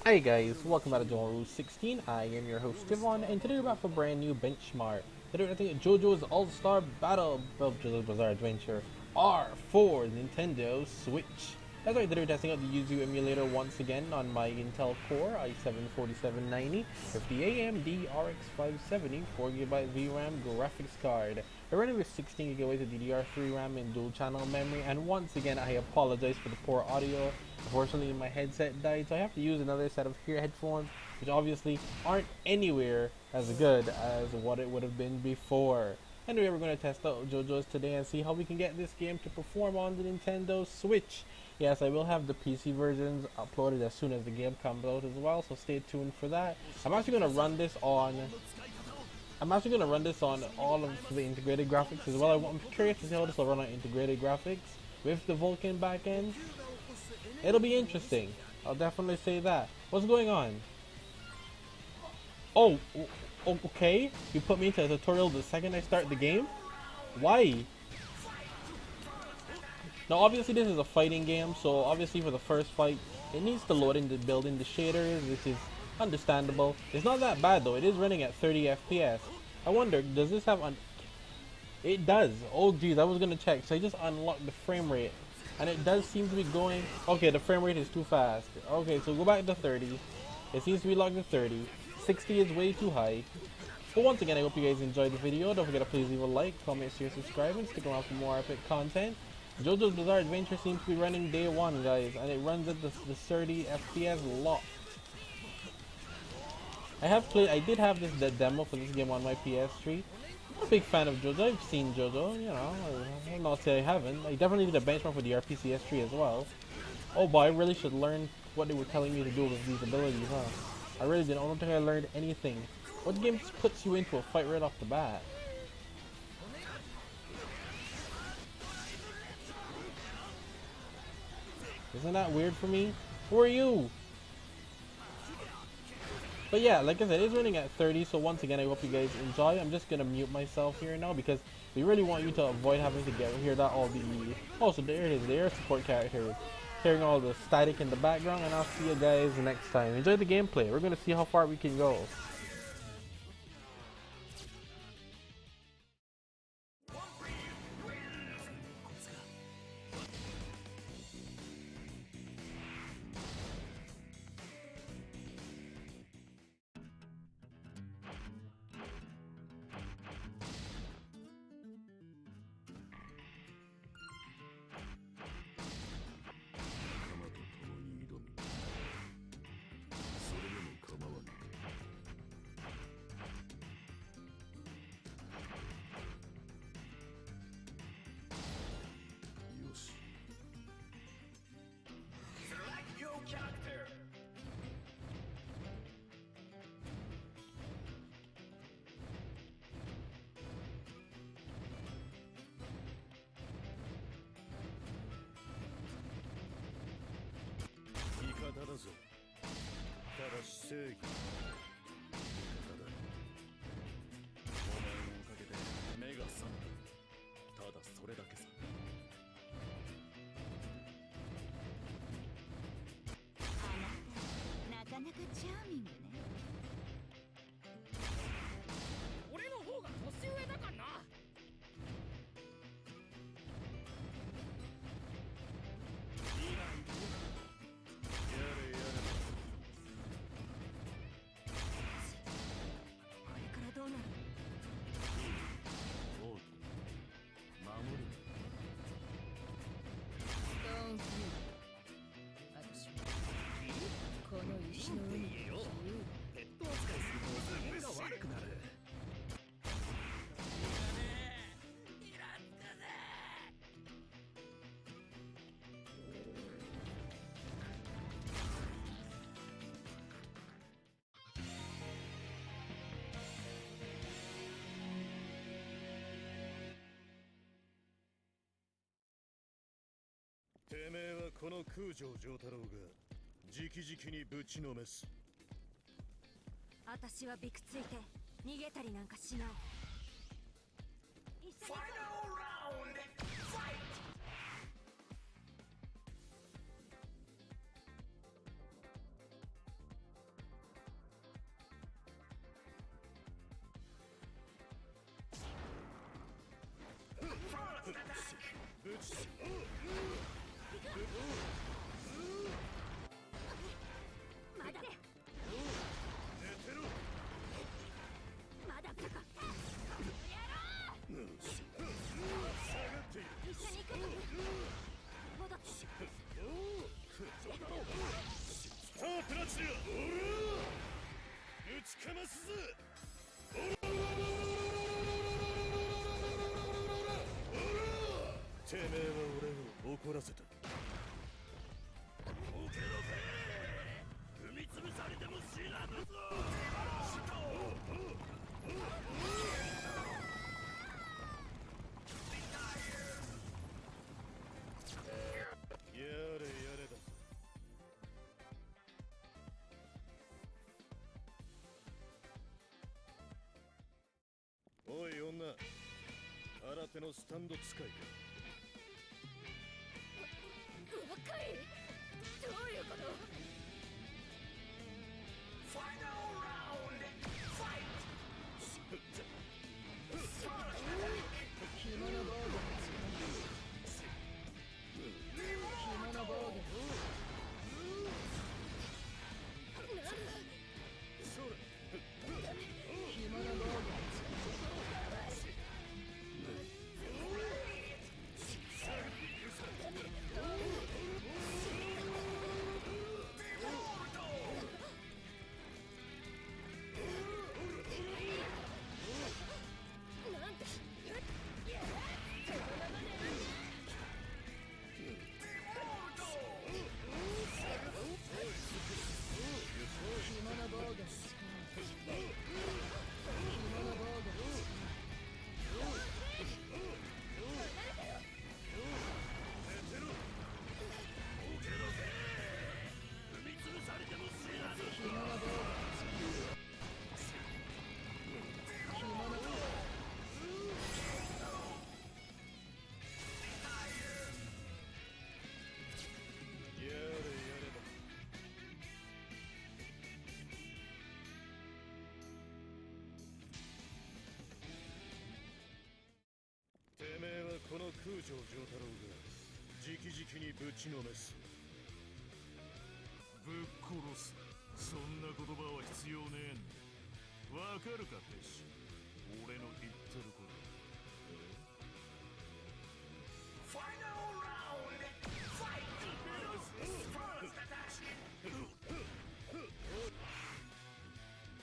Hey guys, welcome back to JoJo's 16. I am your host Tivon, and today we're back for a brand new benchmark. Today we're testing JoJo's All-Star Battle of JoJo's Bizarre Adventure R for Nintendo Switch. That's right, today we're testing out the YUZU emulator once again on my Intel Core i7-4790 with the AMD RX-570 4GB VRAM graphics card. We're running with 16GB of DDR3 RAM and dual channel memory, and once again I apologize for the poor audio. Unfortunately my headset died, so I have to use another set of headphones, which obviously aren't anywhere as good as what it would have been before. Anyway, we're going to test out JoJo's today and see how we can get this game to perform on the Nintendo Switch. Yes, I will have the PC versions uploaded as soon as the game comes out as well, so stay tuned for that. I'm actually going to run this on all of the integrated graphics as well. I'm curious to see how this will run on integrated graphics with the Vulkan backend. It'll be interesting. I'll definitely say that. What's going on? Oh, okay. You put me into a tutorial the second I start the game? Why? Now obviously this is a fighting game, so obviously for the first fight, it needs to load in the build in the shaders, which is understandable. It's not that bad though. It is running at 30 FPS. I wonder, does this have It does. Oh geez, I was gonna check. So I just unlocked the frame rate. And it does seem to be going... Okay, the frame rate is too fast. Okay, so go back to 30. It seems to be locked to 30. 60 is way too high. But once again, I hope you guys enjoyed the video. Don't forget to please leave a like, comment, share, subscribe, and stick around for more epic content. JoJo's Bizarre Adventure seems to be running day one, guys. And it runs at the 30 FPS locked. I did have the demo for this game on my PS3. I'm a big fan of JoJo. I've seen JoJo, you know, I'll not say I haven't. I definitely did a benchmark for the RPCS3 as well. Oh boy, I really should learn what they were telling me to do with these abilities, huh? I really didn't. I don't think I learned anything. What game just puts you into a fight right off the bat? Isn't that weird for me? Who are you? But yeah, like I said, it's running at 30, so once again, I hope you guys enjoy. I'm just gonna mute myself here now because we really want you to avoid having to hear that all the... Oh, so there it is, the air support character. Hearing all the static in the background, and I'll see you guys next time. Enjoy the gameplay. We're gonna see how far we can go. ただぞ。ただし正義。ただ。お前のおかげで目が覚めた。ただそれだけさ。あなた、なかなかチャーミングね。俺の方が年上だからな。この石の上にペット扱いすると機嫌が悪くなる。てめえはこの空城城太郎が直々にぶちのめす。私はびくついて逃げたりなんかしない。まだでまだか一緒に行く戻ってさあプラチナ打ちかますぜ。てめえは俺を怒らせた。踏み潰されても知らぬぞ。やれやれだ。おい女、新手のスタンド使いか。若いどういうことファイナルラウンドファイト紐の防具紐の防具それ紐の防具てめえはこの空城城太郎が直々にぶちのめす。ぶっ殺す。そんな言葉は必要ねえんだ。わかるか、ペッシ。俺の言ってるこ